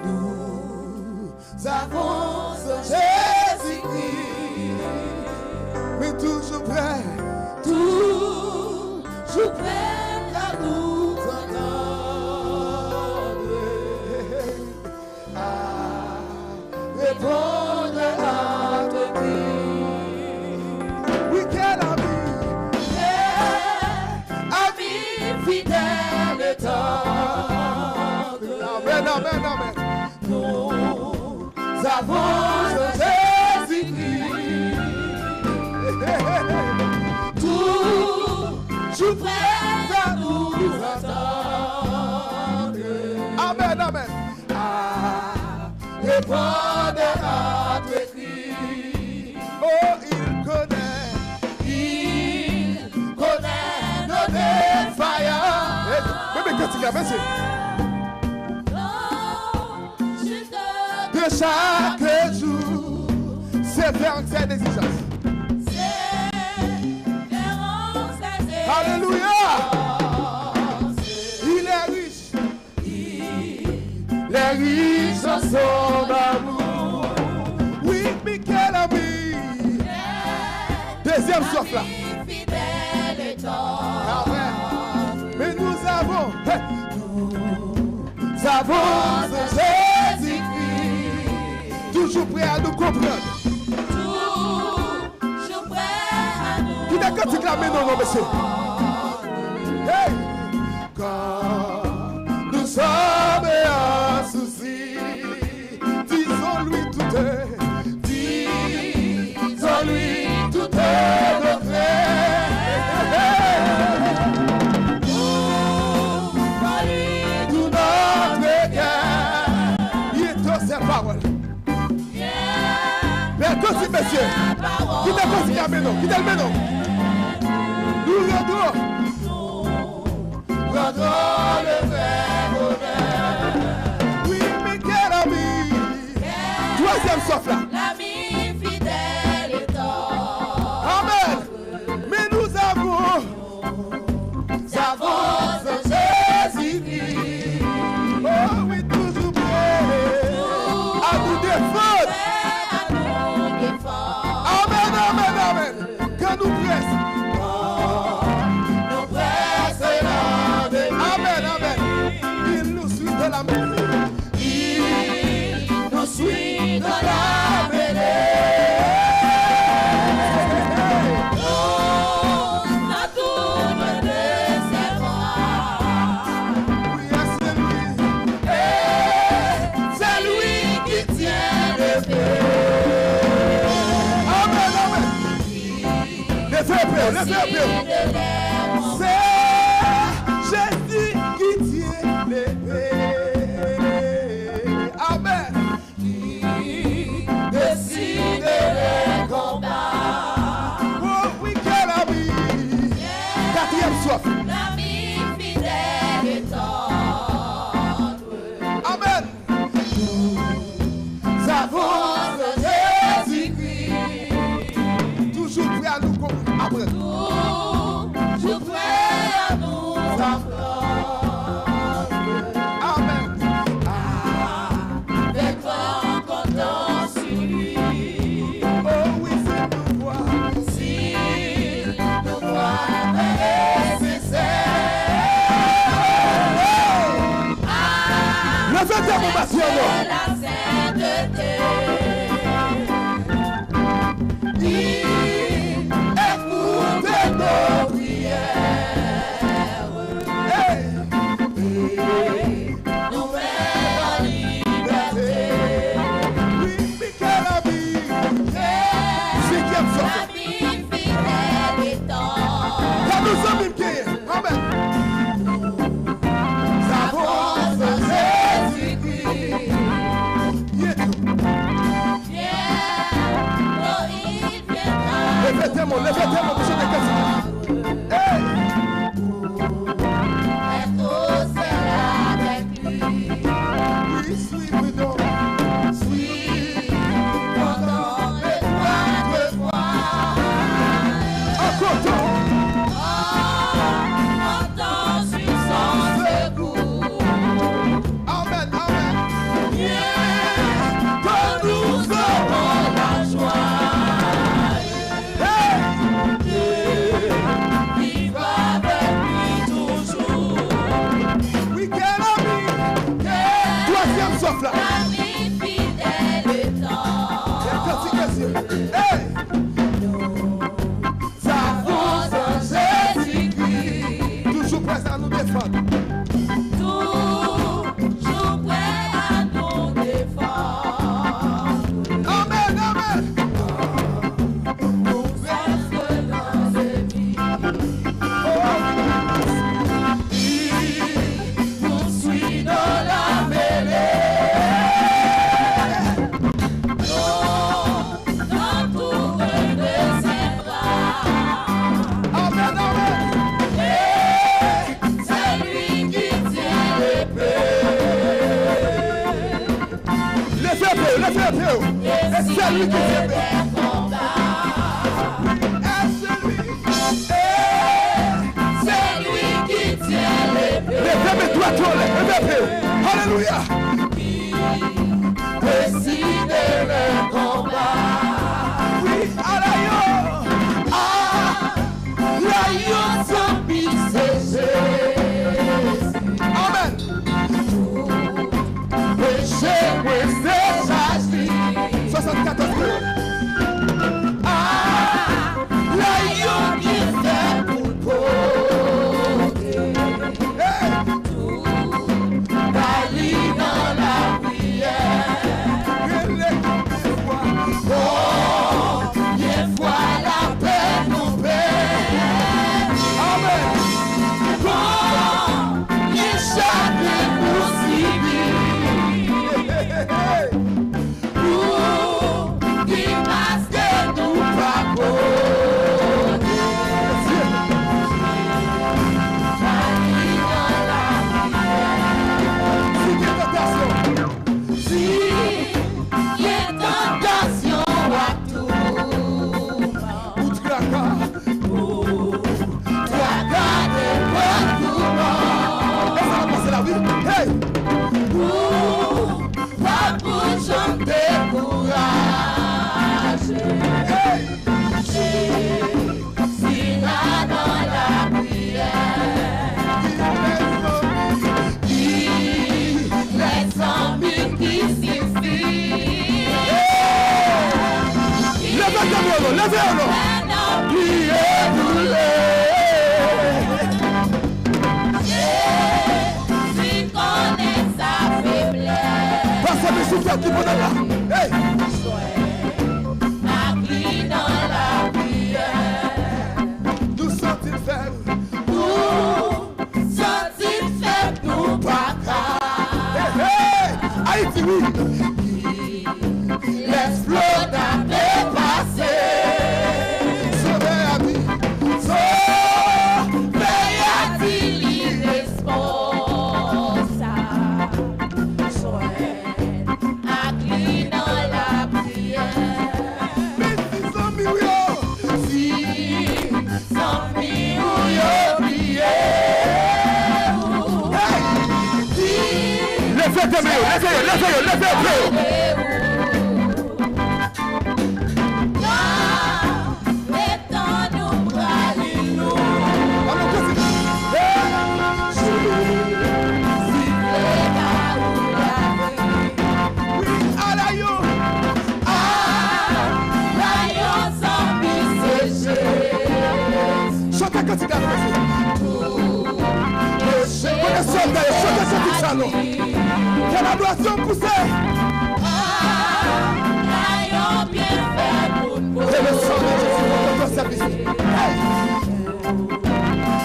Nous avons Jésus-Christ, mais toujours prêt à nous entendre, à répondre à tes cris. Oui, quel ami, fidèle et tendre. Amen, amen, amen. Nous avons Jésus-Christ, toujours prêt à nous entendre. Amen, amen. À répondre à tes cris. Oh, il connaît nos défaillances. Mais qu'est-ce qu'il y a, monsieur? De chaque jour, c'est vers ses exigences. Alléluia! Il est riche. Il est riche en son amour. Oui, mais quel ami! Deuxième souffle là. Amen. Mais nous avons Jésus-Christ, toujours prêt à nous comprendre. Toujours prêt à nous comprendre. Qui n'a qu'à t'éclamer non, monsieur? Hey! Quand nous sommes en souci, disons-lui tout est. Disons-lui tout est notre mais aussi, messieurs, qui n'est pas si maintenant, qui est le maintenant. Nous rendons le vrai bonheur. Oui, mais quel ami. Troisième souffle là. L'ami fidèle et tendre. Amen. Mais nous avons Jésus-Christ. Oh oui, toujours prêt à nous défendre. Amen, amen, amen. Que nous presse. Nous presse amen, amen. Il nous suit de la mêlée. Il nous suit de la mêlée. Dans tout le désert. Oui, c'est lui qui tient le pays. C'est Jésus qui tient l'épée. Amen. Qui décide les combats. Oh oui, quel ami. Quatrième souffle. L'ami fidèle et tendre. Amen. Nous avons Jésus-Christ, toujours prêt à nous comprendre. Après. Toujours prêt à nous apprendre. Amen. Avec toi on compte sur lui. Oh oui, si nous voit nécessaire. Le fait de mon bâtiment. La sainteté. Nos prières, hey. Nous met en liberté. Oui, mais quel ami. Cinquième sorte. Ami fidèle et tendre. Quand nous sommes impies. Amen. Nous avons Jésus-Christ. Alléluia. Décide le combat. Oui, à l'aïe. Ah, l'aïe sans pisser. Amen. Péché, c'est chassis. 74 jours. Ah, l'aïe qui fait pour le côté. Nous sommes faibles. Nous sommes faibles. Nous pas. Haïti, oui. Laisse flot à dépasser. Sauver à vie. Sauver à vie l'irresponsable. Soin accli dans la prière. Mais si sans millions, si sans millions oubliés. Laissez-le. Quelle adoration poussée. C'est le sang de Jésus pour ton service.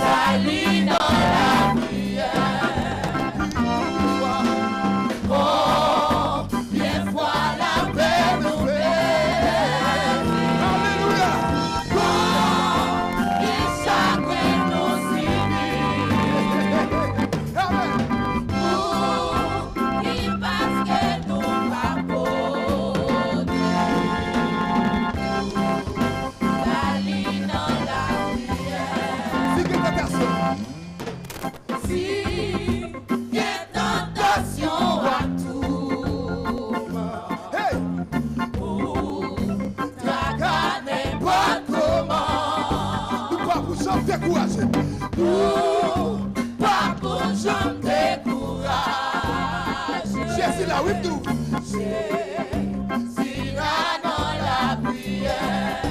Salut dans la prière. Oh, bien fois la paix nous fait. Alléluia. Oh, et chacun nous unit. Amen. Salino Pas pour j'en décourage. Jésus là, oui, tout. Jésus là dans la prière.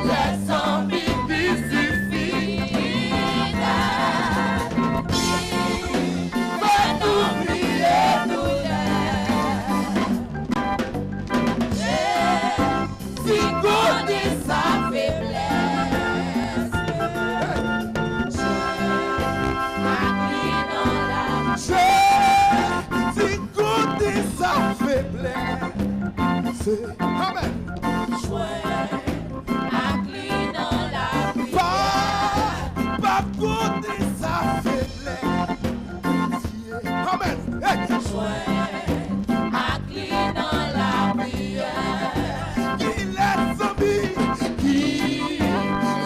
Laisse en vie qui suffit. Fais oublier douleur. Jésus connaît sa faiblesse. Jésus connaît sa faiblesse. Amen. Pas connaît sa faiblesse. Amen. Hey. Qui laisse en vie, qui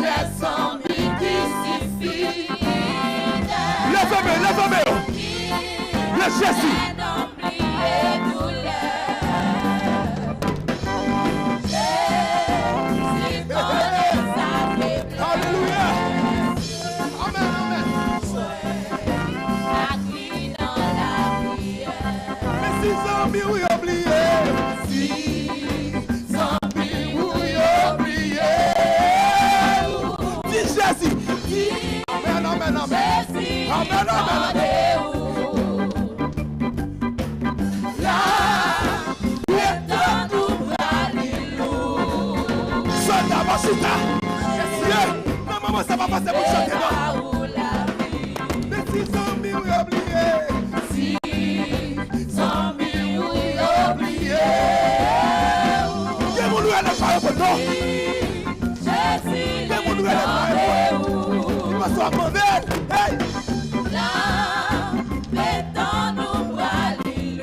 laisse en vie, qui suffit. Lève-moi, lève-moi. Le Jésus. Alléluia. Amen, amen. Mais si zombie oui oublié, si zombie oui oublié, dis Jésus, amen, amen, amen, amen, amen. Là, Sonda Machita, non maman ça va passer pour chanter non. Mais si zombie oui oublié, si zombie oui oublié, que vous louez le fire pour nous. Que vous louez le fire pour nous. Il va se demander, hey.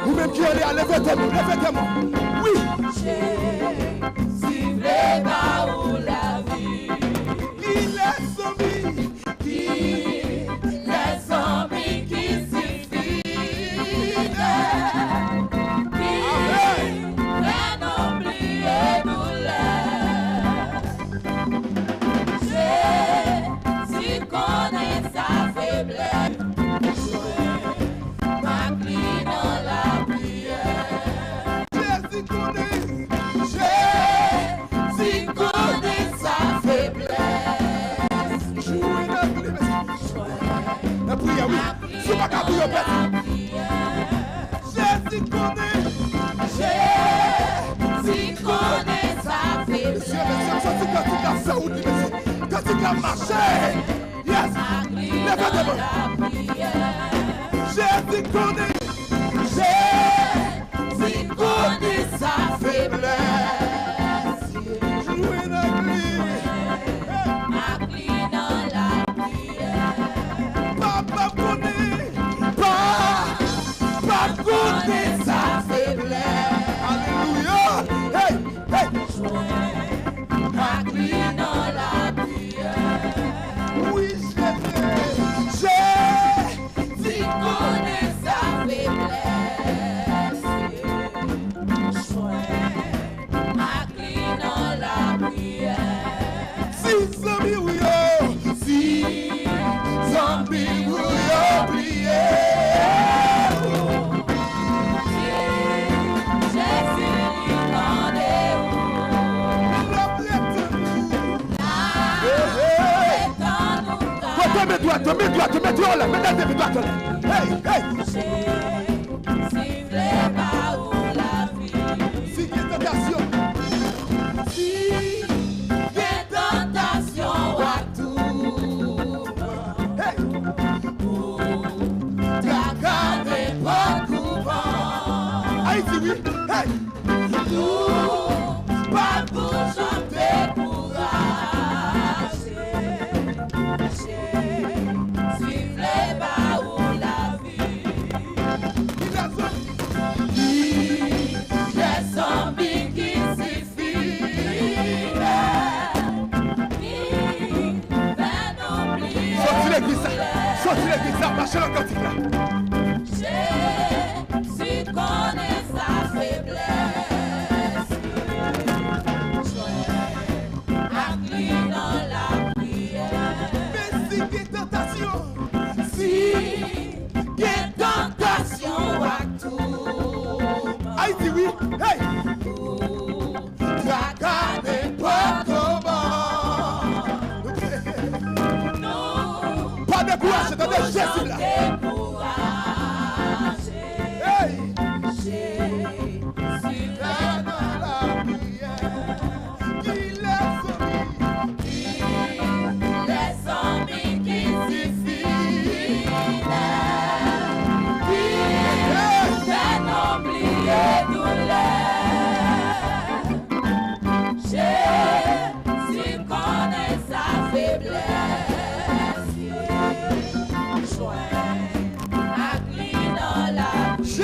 Vous-même qui allez à levez-moi, levez-moi. Oui. Qui laisse en vie, qui laisse en vie, qui suffit. Jésus connaît sa faiblesse. M'incline dans la prière. Jésus connaît sa faiblesse. Jouez la prière, oui. C'est pas qu'à vous, Jésus connaît sa faiblesse. Quand il a marché, yes, lève-toi. Jésus connaît sa faiblesse. Jouez la M'incline dans la prière. Papa connaît sa faiblesse. Alléluia. Hey, hey. M'incline dans la prière. Oui, Jésus connaît sa faiblesse. M'incline dans la prière. si zombie oui oh, si zombie oui oublié. Mets-toi là, mets-toi là. Hey, hey. Si tentation. Si tentation à tout. Hey. Garder pas courant. Haïti, oui. Hey. Pas pour chanter courage. Suivre les bas ou la vie. Les zombies qui suffisent. Sorti l'église, marchez le cantique là. Jésus connaît sa faiblesse. Incline dans Jésus